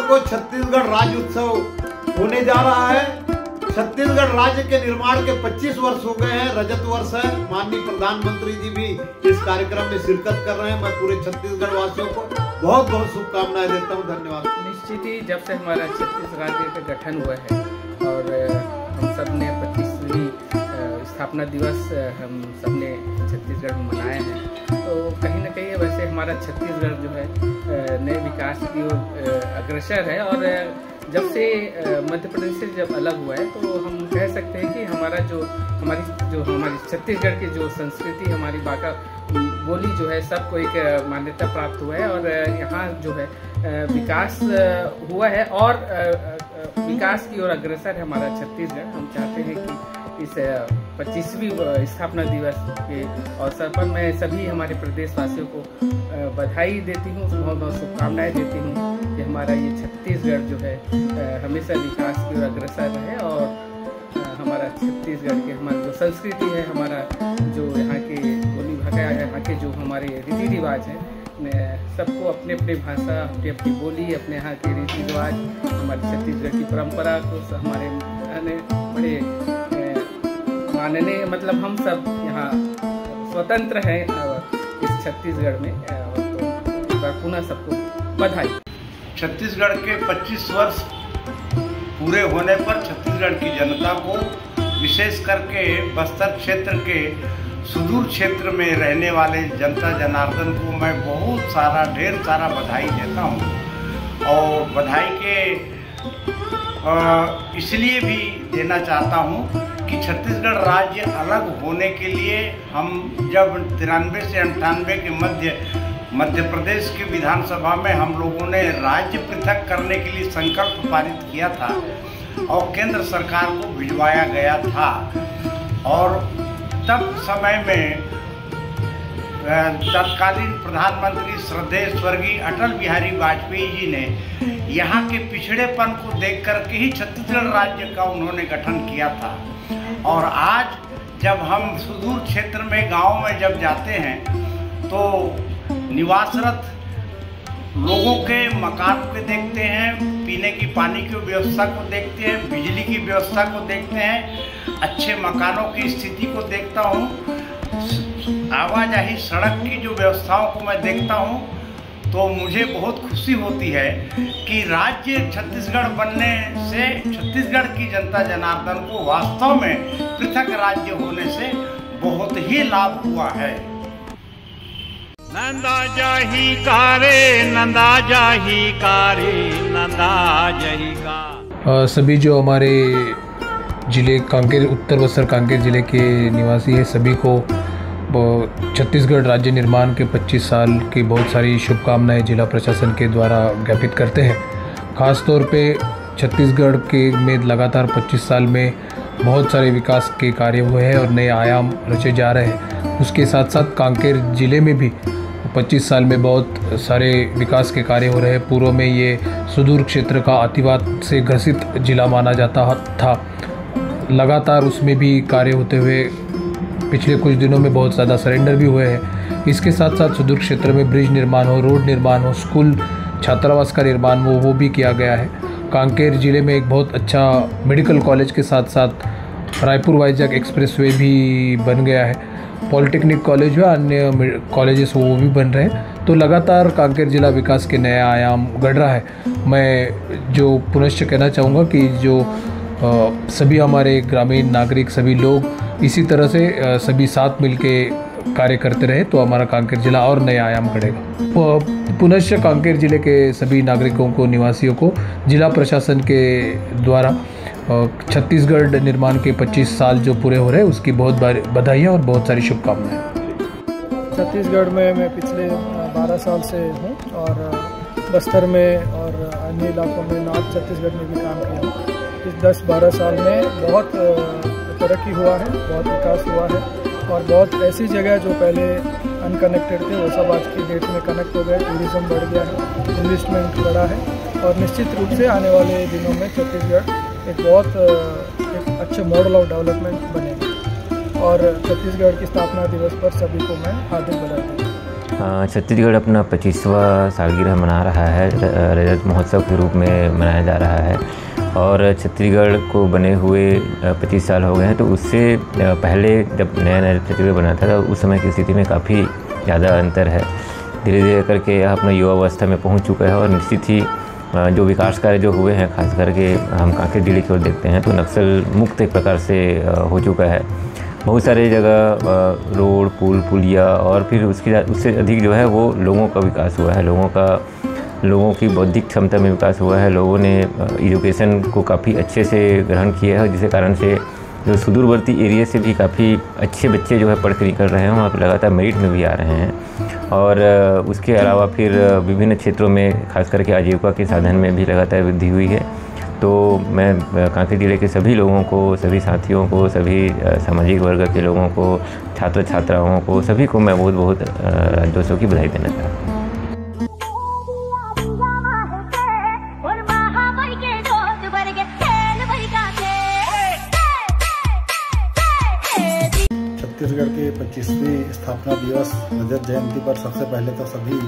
को छत्तीसगढ़ राज्य उत्सव होने जा रहा है। छत्तीसगढ़ राज्य के निर्माण के 25 वर्ष हो गए हैं, रजत वर्ष है। माननीय प्रधानमंत्री जी भी इस कार्यक्रम में शिरकत कर रहे हैं। मैं पूरे छत्तीसगढ़ वासियों को बहुत बहुत शुभकामनाएं देता हूं। धन्यवाद। निश्चित ही जब से हमारा छत्तीसगढ़ राज्य का गठन हुआ है और हम सब ने 25वीं स्थापना दिवस हम सब ने छत्तीसगढ़ में मनाए हैं, तो कहीं ना कहीं वैसे हमारा छत्तीसगढ़ जो है नए विकास की ओर अग्रसर है। और जब से मध्य प्रदेश से जब अलग हुआ है तो हम कह सकते हैं कि हमारी छत्तीसगढ़ की जो संस्कृति, हमारी बाका बोली जो है सबको एक मान्यता प्राप्त हुआ है और यहाँ जो है विकास हुआ है और विकास की ओर अग्रसर है हमारा छत्तीसगढ़। हम चाहते हैं कि इस 25वीं स्थापना दिवस के अवसर पर मैं सभी हमारे प्रदेशवासियों को बधाई देती हूँ, बहुत बहुत शुभकामनाएं देती हूँ कि हमारा ये छत्तीसगढ़ जो है हमेशा विकास की ओर अग्रसर रहे और हमारा छत्तीसगढ़ के हमारी जो संस्कृति है, हमारा जो यहाँ के बोली भाषा है, यहाँ के जो हमारे रीति रिवाज हैं, सबको अपने अपने भाषा, अपनी अपनी बोली, अपने यहाँ के रीति रिवाज, हमारी छत्तीसगढ़ की परंपरा को हमारे बड़े मानने, मतलब हम सब यहाँ स्वतंत्र हैं इस छत्तीसगढ़ में। तो पुनः सबको बधाई। छत्तीसगढ़ के 25 वर्ष पूरे होने पर छत्तीसगढ़ की जनता को, विशेष करके बस्तर क्षेत्र के सुदूर क्षेत्र में रहने वाले जनता जनार्दन को मैं ढेर सारा बधाई देता हूँ। और बधाई के इसलिए भी देना चाहता हूँ कि छत्तीसगढ़ राज्य अलग होने के लिए हम जब 93 से 98 के मध्य प्रदेश की विधानसभा में हम लोगों ने राज्य पृथक करने के लिए संकल्प पारित किया था और केंद्र सरकार को भिजवाया गया था। और तब समय में तत्कालीन प्रधानमंत्री श्रद्धेय स्वर्गीय अटल बिहारी वाजपेयी जी ने यहाँ के पिछड़ेपन को देख करके ही छत्तीसगढ़ राज्य का उन्होंने गठन किया था। और आज जब हम सुदूर क्षेत्र में, गांव में जब जाते हैं तो निवासरत लोगों के मकान को देखते हैं, पीने की पानी की व्यवस्था को देखते हैं, बिजली की व्यवस्था को देखते हैं, अच्छे मकानों की स्थिति को देखता हूँ, आवाजाही सड़क की जो व्यवस्थाओं को मैं देखता हूँ, तो मुझे बहुत खुशी होती है कि राज्य छत्तीसगढ़ बनने से छत्तीसगढ़ की जनता जनार्दन को वास्तव में पृथक राज्य होने से बहुत ही लाभ हुआ है। नंदा जाही कारे, नंदा जाही कारे, नंदा जाही का। सभी जो हमारे जिले कांकेर, उत्तर बस्तर कांकेर जिले के निवासी है, सभी को छत्तीसगढ़ राज्य निर्माण के 25 साल की बहुत सारी शुभकामनाएं जिला प्रशासन के द्वारा ज्ञापित करते हैं। ख़ास तौर पे छत्तीसगढ़ के में लगातार 25 साल में बहुत सारे विकास के कार्य हुए हैं और नए आयाम रचे जा रहे हैं। उसके साथ साथ कांकेर ज़िले में भी 25 साल में बहुत सारे विकास के कार्य हो रहे हैं। पूर्व में ये सुदूर क्षेत्र का अतिवाद से ग्रसित जिला माना जाता था, लगातार उसमें भी कार्य होते हुए पिछले कुछ दिनों में बहुत ज़्यादा सरेंडर भी हुए हैं। इसके साथ साथ सुदूर क्षेत्र में ब्रिज निर्माण हो, रोड निर्माण हो, स्कूल छात्रावास का निर्माण हो, वो भी किया गया है। कांकेर ज़िले में एक बहुत अच्छा मेडिकल कॉलेज के साथ साथ रायपुर वाइजाग एक्सप्रेसवे भी बन गया है। पॉलिटेक्निक कॉलेज व अन्य कॉलेजेस वो भी बन रहे हैं। तो लगातार कांकेर जिला विकास के नए आयाम गढ़ रहा है। मैं जो पुनश्च कहना चाहूँगा कि जो सभी हमारे ग्रामीण नागरिक, सभी लोग इसी तरह से सभी साथ मिलके कार्य करते रहे तो हमारा कांकेर जिला और नए आयाम बढ़ेगा। पुनश्च कांकेर जिले के सभी नागरिकों को, निवासियों को जिला प्रशासन के द्वारा छत्तीसगढ़ निर्माण के 25 साल जो पूरे हो रहे हैं उसकी बहुत बधाइयाँ और बहुत सारी शुभकामनाएं। छत्तीसगढ़ में मैं पिछले 12 साल से हूँ और बस्तर में और अन्य इलाकों में, नॉर्थ छत्तीसगढ़ में भी काम किया हूँ। इस 10-12 साल में बहुत तरक्की हुआ है, बहुत विकास हुआ है और बहुत ऐसी जगह जो पहले अनकनेक्टेड थे वो सब आज की डेट में कनेक्ट हो गए। टूरिज़्म बढ़ गया है, इन्वेस्टमेंट बढ़ा है और निश्चित रूप से आने वाले दिनों में छत्तीसगढ़ एक अच्छे मॉडल ऑफ डेवलपमेंट बनेगा। और छत्तीसगढ़ की स्थापना दिवस पर सभी को मैं हार्दिक बधाई देता हूँ। छत्तीसगढ़ अपना 25वां सालगिरह मना रहा है, रजत महोत्सव के रूप में मनाया जा रहा है। और छत्तीसगढ़ को बने हुए 25 साल हो गए हैं। तो उससे पहले जब नया छत्तीसगढ़ बना था उस समय की स्थिति में काफ़ी ज़्यादा अंतर है। धीरे धीरे करके यह अपना युवावस्था में पहुंच चुका है और निश्चित ही जो विकास कार्य जो हुए हैं, खास करके हम कांकेर जिले की ओर देखते हैं तो नक्सल मुक्त एक प्रकार से हो चुका है। बहुत सारे जगह रोड, पुल, पुलिया और फिर उससे अधिक जो है वो लोगों का विकास हुआ है। लोगों की बौद्धिक क्षमता में विकास हुआ है। लोगों ने एजुकेशन को काफ़ी अच्छे से ग्रहण किया है, जिसके कारण से जो सुदूरवर्ती एरिया से भी काफ़ी अच्छे बच्चे जो है पढ़ के निकल रहे हैं, वहाँ पर लगातार मेरिट में भी आ रहे हैं। और उसके अलावा फिर विभिन्न क्षेत्रों में खास करके आजीविका के साधन में भी लगातार वृद्धि हुई है। तो मैं कांकेर जिले के सभी लोगों को, सभी साथियों को, सभी सामाजिक वर्ग के लोगों को, छात्र छात्राओं को, सभी को मैं बहुत बहुत राज्योत्सव की बधाई देना चाहता हूँ। छत्तीसगढ़ के 25वीं स्थापना दिवस रजत जयंती पर सबसे पहले तो सभी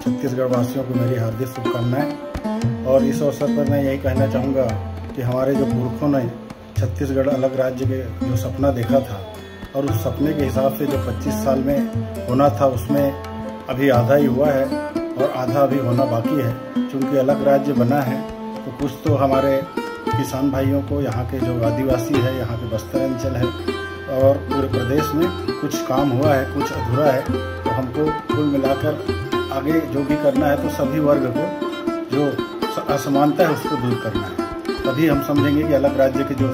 छत्तीसगढ़ वासियों को मेरी हार्दिक शुभकामनाएं। और इस अवसर पर मैं यही कहना चाहूँगा कि हमारे जो पुरखों ने छत्तीसगढ़ अलग राज्य के जो सपना देखा था और उस सपने के हिसाब से जो 25 साल में होना था उसमें अभी आधा ही हुआ है और आधा अभी होना बाकी है। चूँकि अलग राज्य बना है तो कुछ तो हमारे किसान भाइयों को, यहाँ के जो आदिवासी है, यहाँ के बस्तर अंचल है और पूरे प्रदेश में कुछ काम हुआ है, कुछ अधूरा है। तो हमको कुल मिलाकर आगे जो भी करना है तो सभी वर्ग को जो असमानता है उसको दूर करना है। तभी हम समझेंगे कि अलग राज्य के जो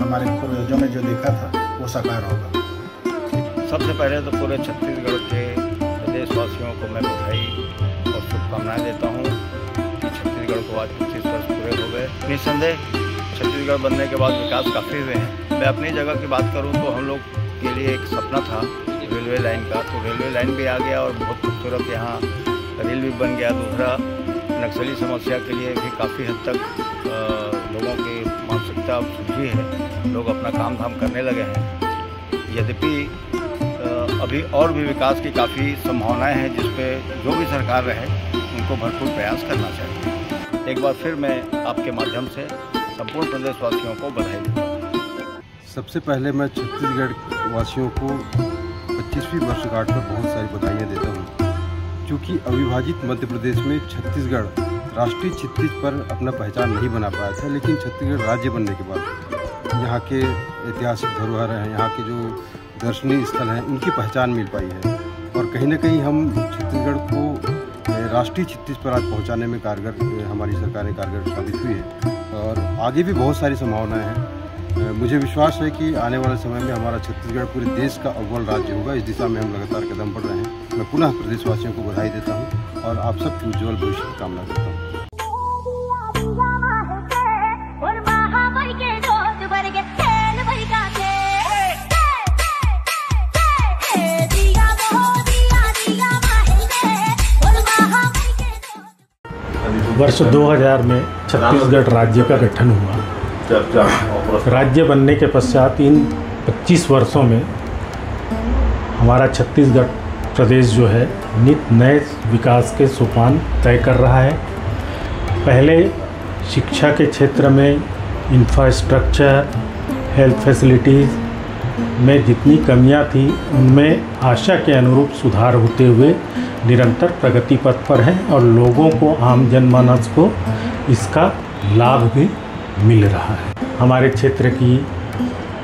हमारे पूर्वजों ने जो देखा था वो साकार होगा। सबसे पहले तो पूरे छत्तीसगढ़ के प्रदेशवासियों को मैं बधाई और शुभकामनाएं देता हूँ कि छत्तीसगढ़ को आज 25 वर्ष पूरे हो गए। निस्संदेह छत्तीसगढ़ बनने के बाद विकास काफ़ी हुए हैं। मैं अपनी जगह की बात करूं तो हम लोग के लिए एक सपना था रेलवे लाइन का, तो रेलवे लाइन भी आ गया और बहुत खूबसूरत यहाँ रेल भी बन गया। दूसरा, नक्सली समस्या के लिए भी काफ़ी हद तक लोगों की मानसिकता सुधरी है, लोग अपना काम धाम करने लगे हैं। यद्यपि अभी और भी विकास की काफ़ी संभावनाएं हैं, जिस पे जो भी सरकार रहे उनको भरपूर प्रयास करना चाहिए। एक बार फिर मैं आपके माध्यम से संपूर्ण प्रदेशवासियों को बधाई देता हूँ। सबसे पहले मैं छत्तीसगढ़ वासियों को 25वीं वर्षगांठ पर बहुत सारी बधाइयाँ देता हूँ। क्योंकि अविभाजित मध्य प्रदेश में छत्तीसगढ़ राष्ट्रीय क्षितिज पर अपना पहचान नहीं बना पाया था, लेकिन छत्तीसगढ़ राज्य बनने के बाद यहाँ के ऐतिहासिक धरोहर हैं, यहाँ के जो दर्शनीय स्थल हैं, उनकी पहचान मिल पाई है। और कहीं ना कहीं हम छत्तीसगढ़ को राष्ट्रीय क्षितिज पर आज पहुँचाने में हमारी सरकारें कारगर साबित हुई है और आगे भी बहुत सारी संभावनाएं हैं। मुझे विश्वास है कि आने वाले समय में हमारा छत्तीसगढ़ पूरे देश का अव्वल राज्य होगा। इस दिशा में हम लगातार कदम बढ़ रहे हैं। मैं पुनः प्रदेशवासियों को बधाई देता हूं और आप सबकी उज्ज्वल भविष्य की कामना करता हूं। वर्ष 2000 में छत्तीसगढ़ राज्य का गठन हुआ। राज्य बनने के पश्चात इन 25 वर्षों में हमारा छत्तीसगढ़ प्रदेश जो है नित नए विकास के सोपान तय कर रहा है। पहले शिक्षा के क्षेत्र में इंफ्रास्ट्रक्चर, हेल्थ फैसिलिटीज़ में जितनी कमियां थी उनमें आशा के अनुरूप सुधार होते हुए निरंतर प्रगति पथ पर हैं और लोगों को, आम जनमानस को इसका लाभ भी मिल रहा है। हमारे क्षेत्र की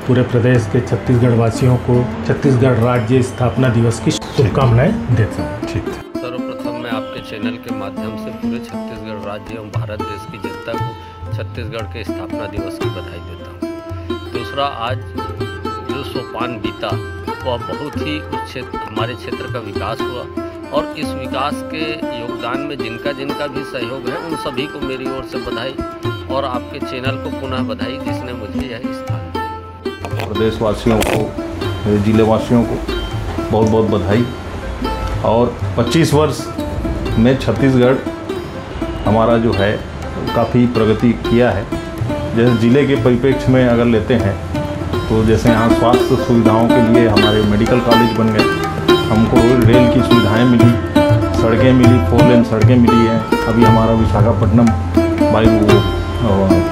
पूरे प्रदेश के छत्तीसगढ़ वासियों को छत्तीसगढ़ राज्य स्थापना दिवस की शुभकामनाएं देता हूँ। ठीक। सर्वप्रथम मैं आपके चैनल के माध्यम से पूरे छत्तीसगढ़ राज्य एवं भारत देश की जनता को छत्तीसगढ़ के स्थापना दिवस की बधाई देता हूँ। दूसरा, आज जो सोपान बीता वह बहुत ही हमारे क्षेत्र का विकास हुआ और इस विकास के योगदान में जिनका जिनका भी सहयोग है उन सभी को मेरी ओर से बधाई और आपके चैनल को पुनः बधाई जिसने मुझे यह स्थान दिया। प्रदेशवासियों को, जिले वासियों को बहुत बहुत बधाई। और 25 वर्ष में छत्तीसगढ़ हमारा जो है काफ़ी प्रगति किया है। जैसे ज़िले के परिप्रेक्ष्य में अगर लेते हैं तो जैसे यहाँ स्वास्थ्य सुविधाओं के लिए हमारे मेडिकल कॉलेज बन गए, हमको रेल की सुविधाएं मिली, सड़कें मिली, 4 लेन सड़कें मिली हैं। अभी हमारा विशाखापट्टनम वायु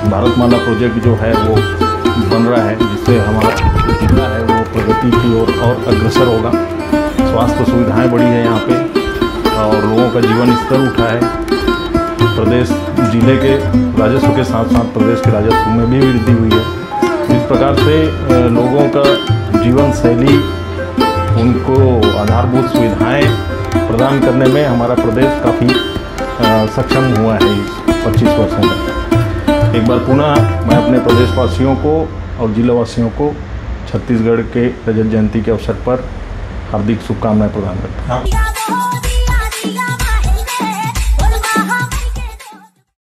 भारतमाला प्रोजेक्ट जो है वो बन रहा है, जिससे हमारा जिला है वो प्रगति की ओर और अग्रसर होगा। स्वास्थ्य सुविधाएं बढ़ी है यहाँ पे और लोगों का जीवन स्तर उठा है। प्रदेश जिले के राजस्व के साथ साथ प्रदेश के राजस्व में भी वृद्धि हुई है। इस प्रकार से लोगों का जीवन शैली, उनको आधारभूत सुविधाएं प्रदान करने में हमारा प्रदेश काफ़ी सक्षम हुआ है इस 25 वर्षों में। एक बार पुनः मैं अपने प्रदेशवासियों को और जिलावासियों को छत्तीसगढ़ के रजत जयंती के अवसर पर हार्दिक शुभकामनाएं प्रदान करता हूँ।